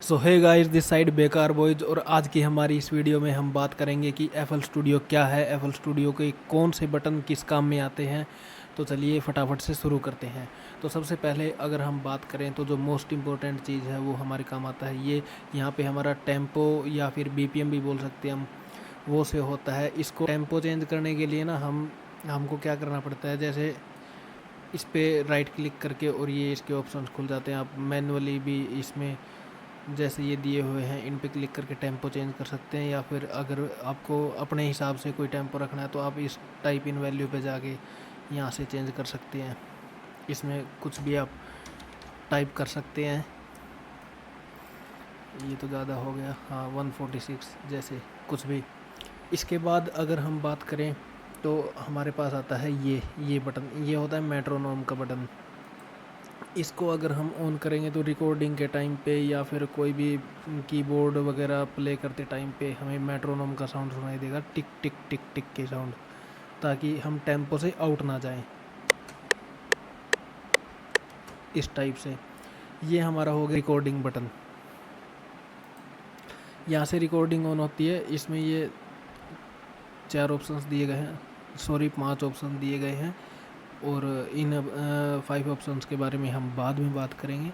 So hey guys, this side Bekaar boys. और आज की हमारी इस वीडियो में हम बात करेंगे कि FL स्टूडियो क्या है, FL स्टूडियो के कौन से बटन किस काम में आते हैं। तो चलिए फटाफट से शुरू करते हैं। तो सबसे पहले अगर हम बात करें तो जो मोस्ट इम्पोर्टेंट चीज़ है वो हमारे काम आता है ये। यहाँ पे हमारा टेम्पो या फिर BPM भी बोल सकते हैं हम, वो से होता है। इसको टेम्पो चेंज करने के लिए ना हमको क्या करना पड़ता है, जैसे इस पर राइट क्लिक करके और ये इसके ऑप्शंस खुल जाते हैं। आप मैनुअली भी इसमें जैसे ये दिए हुए हैं इन पे क्लिक करके टेम्पो चेंज कर सकते हैं, या फिर अगर आपको अपने हिसाब से कोई टेम्पो रखना है तो आप इस टाइप इन वैल्यू पे जाके यहाँ से चेंज कर सकते हैं। इसमें कुछ भी आप टाइप कर सकते हैं। ये तो ज़्यादा हो गया, हाँ 146 जैसे कुछ भी। इसके बाद अगर हम बात करें तो हमारे पास आता है ये बटन। ये होता है मेट्रोनोम का बटन। इसको अगर हम ऑन करेंगे तो रिकॉर्डिंग के टाइम पे या फिर कोई भी कीबोर्ड वगैरह प्ले करते टाइम पे हमें मेट्रोनोम का साउंड सुनाई देगा, टिक टिक टिक टिक के साउंड, ताकि हम टेम्पो से आउट ना जाएं। इस टाइप से ये हमारा हो गया रिकॉर्डिंग बटन। यहाँ से रिकॉर्डिंग ऑन होती है। इसमें ये 4 ऑप्शंस दिए गए हैं, सॉरी 5 ऑप्शन दिए गए हैं, और इन 5 ऑप्शंस के बारे में हम बाद में बात करेंगे।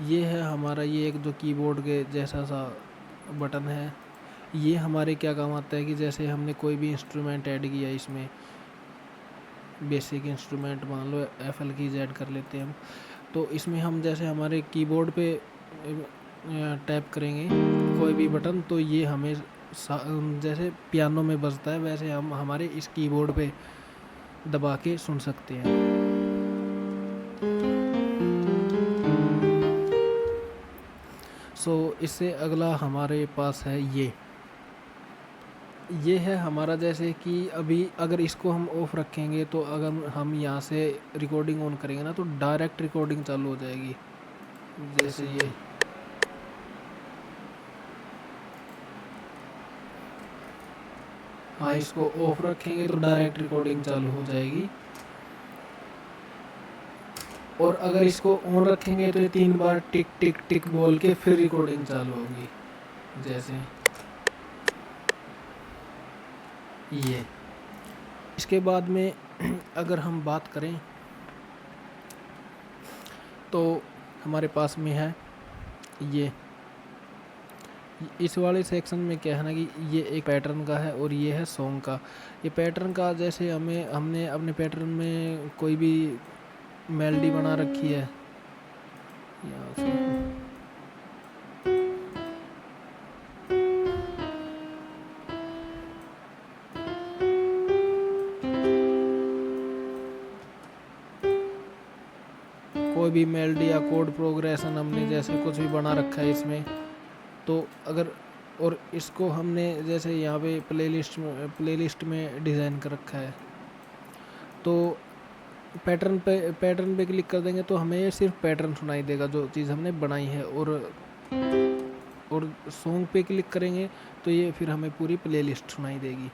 ये है हमारा ये एक जो कीबोर्ड के जैसा सा बटन है। ये हमारे क्या काम आता है कि जैसे हमने कोई भी इंस्ट्रूमेंट ऐड किया इसमें, बेसिक इंस्ट्रूमेंट मान लो FL कीज ऐड कर लेते हैं हम, तो इसमें हम जैसे हमारे कीबोर्ड पे टैप करेंगे कोई भी बटन तो ये हमें जैसे पियानो में बजता है वैसे हम हमारे इस कीबोर्ड पे दबा के सुन सकते हैं। इससे अगला हमारे पास है ये है हमारा, जैसे कि अभी अगर इसको हम ऑफ रखेंगे तो अगर हम यहाँ से रिकॉर्डिंग ऑन करेंगे ना तो डायरेक्ट रिकॉर्डिंग चालू हो जाएगी। जैसे ये हाँ, इसको ऑफ रखेंगे तो डायरेक्ट रिकॉर्डिंग चालू हो जाएगी। और अगर इसको ऑन रखेंगे तो 3 बार टिक टिक टिक बोल के फिर रिकॉर्डिंग चालू होगी। जैसे ये इसके बाद में अगर हम बात करें तो हमारे पास में है ये। इस वाले सेक्शन में क्या है ना कि ये एक पैटर्न का है और ये है सॉन्ग का। ये पैटर्न का जैसे हमने अपने पैटर्न में कोई भी मेलोडी बना रखी है, यहाँ से कोई भी मेलोडी या कोड प्रोग्रेशन हमने जैसे कुछ भी बना रखा है इसमें, तो अगर और इसको हमने जैसे यहाँ पे प्लेलिस्ट में डिज़ाइन कर रखा है, तो पैटर्न पे क्लिक कर देंगे तो हमें सिर्फ पैटर्न सुनाई देगा जो चीज़ हमने बनाई है। और सॉन्ग पे क्लिक करेंगे तो ये फिर हमें पूरी प्लेलिस्ट सुनाई देगी।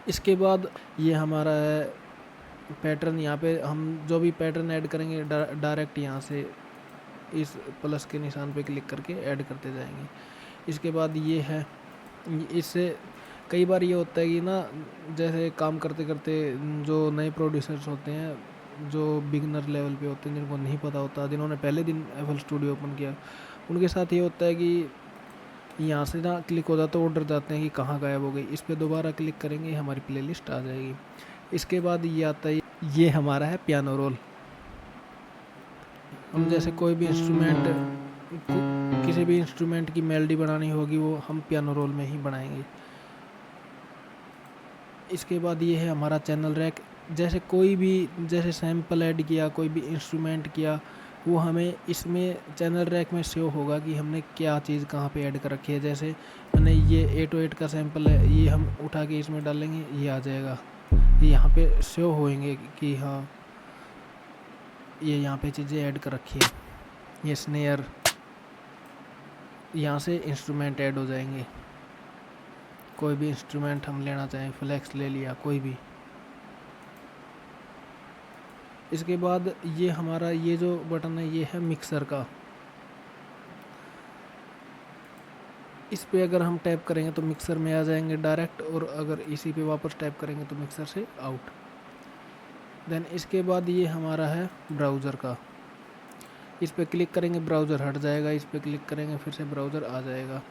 इसके बाद ये हमारा है पैटर्न। यहाँ पे हम जो भी पैटर्न ऐड करेंगे डायरेक्ट यहाँ से इस प्लस के निशान पे क्लिक करके ऐड करते जाएंगे। इसके बाद ये है, इससे कई बार ये होता है कि ना जैसे काम करते करते जो नए प्रोड्यूसर्स होते हैं, जो बिगनर लेवल पे होते हैं, जिनको नहीं पता होता, जिन्होंने पहले दिन FL स्टूडियो ओपन किया, उनके साथ ये होता है कि यहाँ से ना क्लिक हो जाता है, ऑर्डर जाते हैं कि कहाँ गायब हो गई। इस पर दोबारा क्लिक करेंगे हमारी प्लेलिस्ट आ जाएगी। इसके बाद ये आता है, ये हमारा है पियानो रोल। हम जैसे कोई भी किसी भी इंस्ट्रूमेंट की मेलोडी बनानी होगी वो हम पियानो रोल में ही बनाएंगे। इसके बाद ये है हमारा चैनल रैक। जैसे कोई भी जैसे सैम्पल ऐड किया, कोई भी इंस्ट्रूमेंट किया, वो हमें इसमें चैनल रैक में शो होगा कि हमने क्या चीज़ कहाँ पे ऐड कर रखी है। जैसे मैंने ये 808 का सैम्पल है, ये हम उठा के इसमें डालेंगे, ये आ जाएगा, ये यहाँ पे शो होएंगे कि हाँ ये यहाँ पे चीज़ें ऐड कर रखी है। ये स्नेयर, यहाँ से इंस्ट्रूमेंट ऐड हो जाएंगे। कोई भी इंस्ट्रूमेंट हम लेना चाहें, फ्लेक्स ले लिया कोई भी। इसके बाद ये हमारा ये जो बटन है ये है मिक्सर का। इस पे अगर हम टैप करेंगे तो मिक्सर में आ जाएंगे डायरेक्ट, और अगर इसी पे वापस टैप करेंगे तो मिक्सर से आउट। देन इसके बाद ये हमारा है ब्राउज़र का। इस पे क्लिक करेंगे ब्राउज़र हट जाएगा, इस पे क्लिक करेंगे फिर से ब्राउज़र आ जाएगा।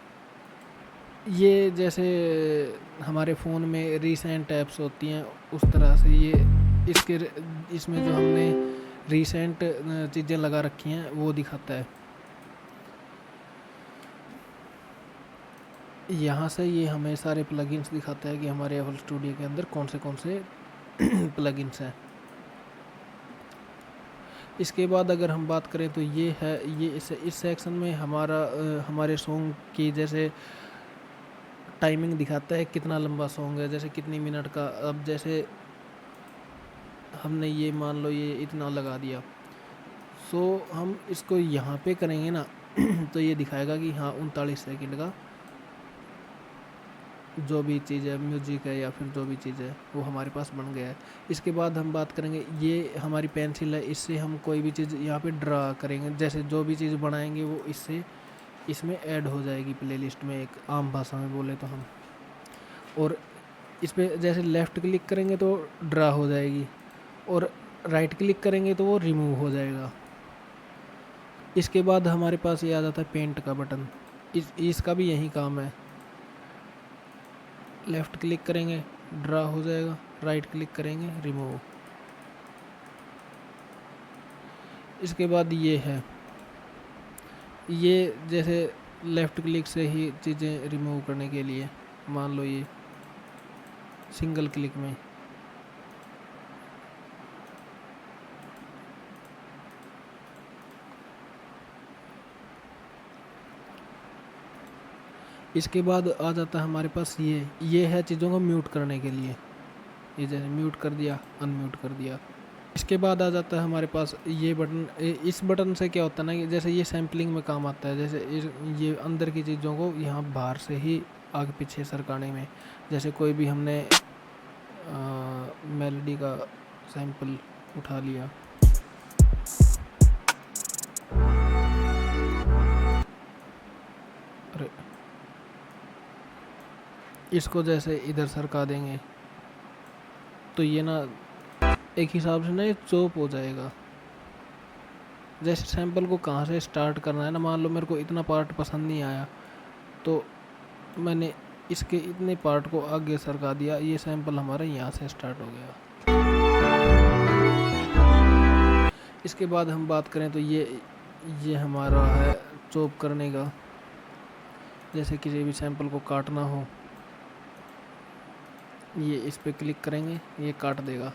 ये जैसे हमारे फ़ोन में रीसेंट ऐप्स होती हैं उस तरह से ये इसमें जो हमने रीसेंट चीज़ें लगा रखी हैं वो दिखाता है। यहाँ से ये हमें सारे प्लगइन्स दिखाता है कि हमारे एफएल स्टूडियो के अंदर कौन से प्लगइन्स हैं। इसके बाद अगर हम बात करें तो ये है, ये इस सेक्शन में हमारे सॉन्ग की जैसे टाइमिंग दिखाता है, कितना लंबा सॉन्ग है, जैसे कितनी मिनट का। अब जैसे हमने ये मान लो ये इतना लगा दिया, सो हम इसको यहाँ पे करेंगे ना तो ये दिखाएगा कि हाँ 39 सेकंड का जो भी चीज़ है, म्यूजिक है या फिर जो भी चीज़ है वो हमारे पास बन गया है। इसके बाद हम बात करेंगे, ये हमारी पेंसिल है, इससे हम कोई भी चीज़ यहाँ पे ड्रा करेंगे, जैसे जो भी चीज़ बनाएंगे वो इसमें ऐड हो जाएगी प्लेलिस्ट में, एक आम भाषा में बोले तो हम। और इस पर जैसे लेफ़्ट क्लिक करेंगे तो ड्रा हो जाएगी, और राइट क्लिक करेंगे तो वो रिमूव हो जाएगा। इसके बाद हमारे पास ये आ जाता है पेंट का बटन। इसका भी यही काम है, लेफ़्ट क्लिक करेंगे ड्रा हो जाएगा, राइट क्लिक करेंगे रिमूव। इसके बाद ये है, ये जैसे लेफ़्ट क्लिक से ही चीज़ें रिमूव करने के लिए, मान लो ये सिंगल क्लिक में। इसके बाद आ जाता है हमारे पास ये है चीज़ों को म्यूट करने के लिए, ये जैसे म्यूट कर दिया, अनम्यूट कर दिया। इसके बाद आ जाता है हमारे पास ये बटन। इस बटन से क्या होता है ना कि जैसे ये सैम्पलिंग में काम आता है, जैसे ये अंदर की चीज़ों को यहाँ बाहर से ही आगे पीछे सरकाने में। जैसे कोई भी हमने मेलोडी का सैंपल उठा लिया, अरे इसको जैसे इधर सरका देंगे तो ये ना एक हिसाब से ना ये चॉप हो जाएगा। जैसे सैंपल को कहाँ से स्टार्ट करना है ना, मान लो मेरे को इतना पार्ट पसंद नहीं आया तो मैंने इसके इतने पार्ट को आगे सरका दिया, ये सैंपल हमारा यहाँ से स्टार्ट हो गया। इसके बाद हम बात करें तो ये हमारा है चॉप करने का। जैसे किसी भी सैंपल को काटना हो, ये इस पे क्लिक करेंगे, ये काट देगा।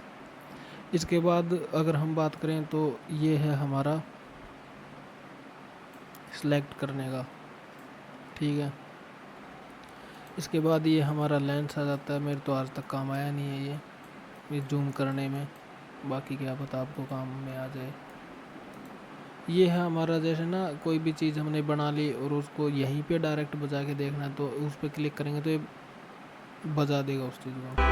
इसके बाद अगर हम बात करें तो ये है हमारा सिलेक्ट करने का, ठीक है। इसके बाद ये हमारा लेंस आ जाता है, मेरे तो आज तक काम आया नहीं है ये जूम करने में, बाकी क्या पता आपको काम में आ जाए। ये है हमारा, जैसे ना कोई भी चीज़ हमने बना ली और उसको यहीं पे डायरेक्ट बजा के देखना है तो उस पर क्लिक करेंगे तो ये बजा देगा उस चीज़ को।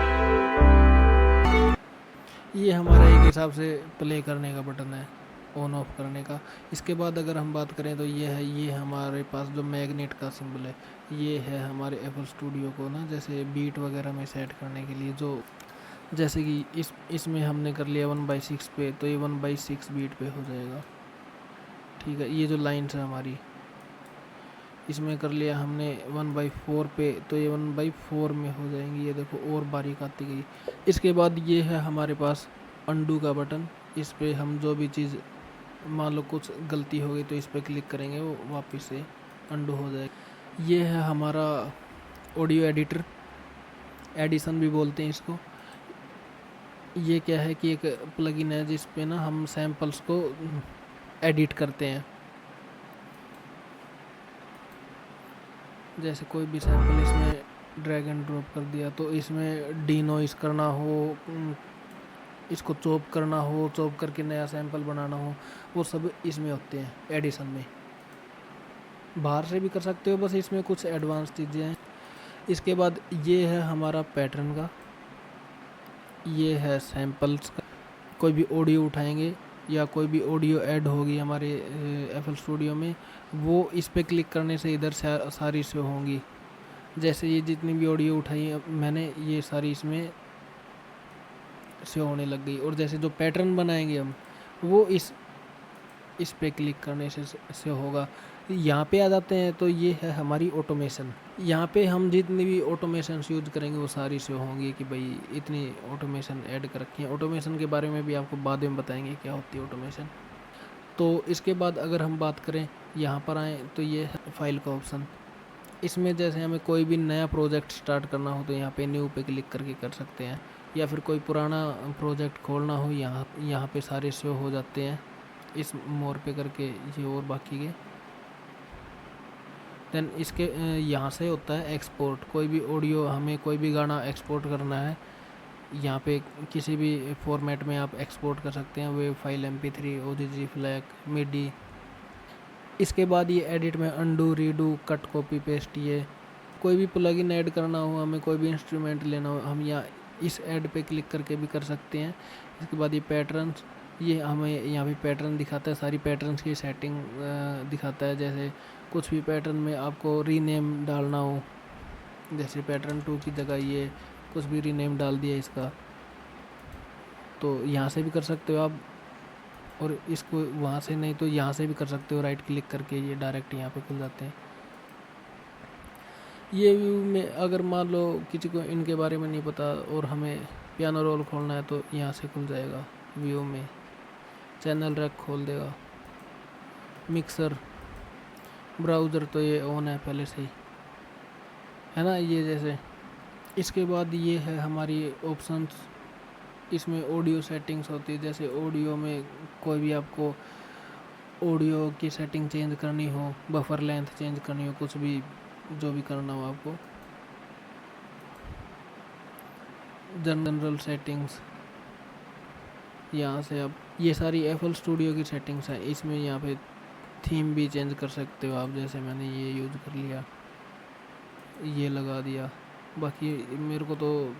ये हमारा एक हिसाब से प्ले करने का बटन है, ऑन ऑफ करने का। इसके बाद अगर हम बात करें तो ये हमारे पास जो मैग्नेट का सिंबल है, ये है हमारे एफएल स्टूडियो को ना जैसे बीट वगैरह में सेट करने के लिए। जो जैसे कि इसमें हमने कर लिया 1/6 पे तो ये 1/6 बीट पे हो जाएगा, ठीक है। ये जो लाइन्स है हमारी, इसमें कर लिया हमने 1/4 पे तो ये 1/4 में हो जाएंगी, ये देखो और बारीक आती गई। इसके बाद ये है हमारे पास अंडू का बटन। इस पे हम जो भी चीज़, मान लो कुछ गलती हो गई तो इस पे क्लिक करेंगे वो वापस से अंडू हो जाएगा। ये है हमारा ऑडियो एडिटर, एडिशन भी बोलते हैं इसको। ये क्या है कि एक प्लगइन है जिस पे ना हम सैम्पल्स को एडिट करते हैं। जैसे कोई भी सैंपल इसमें ड्रैग एंड ड्रॉप कर दिया तो इसमें डीनॉइस करना हो, इसको चॉप करना हो, चॉप करके नया सैंपल बनाना हो, वो सब इसमें होते हैं एडिशन में। बाहर से भी कर सकते हो, बस इसमें कुछ एडवांस चीज़ें हैं। इसके बाद ये है हमारा पैटर्न का, ये है सैंपल्स का। कोई भी ऑडियो उठाएंगे या कोई भी ऑडियो ऐड होगी हमारे FL स्टूडियो में, वो इस पे क्लिक करने से इधर सारी शो होंगी। जैसे ये जितनी भी ऑडियो उठाई है मैंने, ये सारी इसमें शो होने लग गई। और जैसे जो पैटर्न बनाएंगे हम, वो इस पे क्लिक करने से होगा। यहाँ पे आ जाते हैं तो ये है हमारी ऑटोमेशन। यहाँ पे हम जितनी भी ऑटोमेशन यूज करेंगे वो सारी शो होंगी कि भाई इतनी ऑटोमेशन ऐड कर रखी है। ऑटोमेशन के बारे में भी आपको बाद में बताएंगे क्या होती है ऑटोमेशन। तो इसके बाद अगर हम बात करें, यहाँ पर आएँ तो ये है फाइल का ऑप्शन। इसमें जैसे हमें कोई भी नया प्रोजेक्ट स्टार्ट करना हो तो यहाँ पे न्यू पे क्लिक करके कर सकते हैं, या फिर कोई पुराना प्रोजेक्ट खोलना हो यहाँ पे सारे शो हो जाते हैं इस मोर पे करके ये और बाकी के। देन इसके यहाँ से होता है एक्सपोर्ट। कोई भी ऑडियो, हमें कोई भी गाना एक्सपोर्ट करना है, यहाँ पे किसी भी फॉर्मेट में आप एक्सपोर्ट कर सकते हैं, web file, MP3, OGG, FLAC, MIDI। इसके बाद ये एडिट में undo, redo, cut, copy, paste, ये कोई भी प्लगइन ऐड करना हो, हमें कोई भी इंस्ट्रूमेंट लेना हो, हम यहाँ इस ऐड पे क्लिक करके भी कर सकते हैं। इसके बाद ये पैटर्न्स, ये हमें यहाँ पे पैटर्न दिखाता है, सारी पैटर्न्स की सेटिंग दिखाता है। जैसे कुछ भी पैटर्न में आपको रीनेम डालना हो, जैसे पैटर्न 2 की जगह ये कुछ भी रीनेम डाल दिया इसका, तो यहाँ से भी कर सकते हो आप। और इसको वहाँ से नहीं तो यहाँ से भी कर सकते हो, राइट क्लिक करके ये डायरेक्ट यहाँ पे खुल जाते हैं। ये व्यू में अगर मान लो किसी को इनके बारे में नहीं पता और हमें पियानो रोल खोलना है तो यहाँ से खुल जाएगा व्यू में। चैनल रैक खोल देगा। मिक्सर, ब्राउज़र तो ये ऑन है पहले से ही, है ना, ये जैसे। इसके बाद ये है हमारी ऑप्शंस। इसमें ऑडियो सेटिंग्स होती है, जैसे ऑडियो में कोई भी आपको ऑडियो की सेटिंग चेंज करनी हो, बफर लेंथ चेंज करनी हो, कुछ भी जो भी करना हो आपको। जनरल सेटिंग्स, यहाँ से आप ये सारी FL स्टूडियो की सेटिंग्स हैं। इसमें यहाँ पे थीम भी चेंज कर सकते हो आप, जैसे मैंने ये यूज़ कर लिया, ये लगा दिया। बाकी मेरे को तो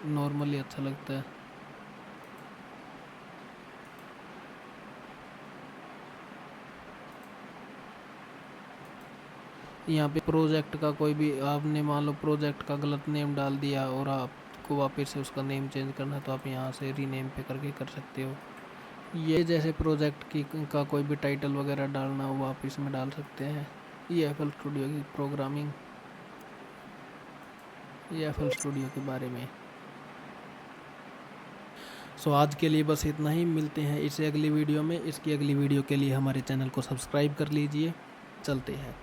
नॉर्मली अच्छा लगता है। यहाँ पे प्रोजेक्ट का कोई भी, आपने मान लो प्रोजेक्ट का गलत नेम डाल दिया और आपको वापस से उसका नेम चेंज करना है तो आप यहाँ से रीनेम पे करके कर सकते हो। ये जैसे प्रोजेक्ट का कोई भी टाइटल वगैरह डालना हो आप इसमें डाल सकते हैं। ये FL स्टूडियो की प्रोग्रामिंग, ये FL स्टूडियो के बारे में। सो आज के लिए बस इतना ही, मिलते हैं इससे अगली वीडियो में। इसकी अगली वीडियो के लिए हमारे चैनल को सब्सक्राइब कर लीजिए। चलते हैं।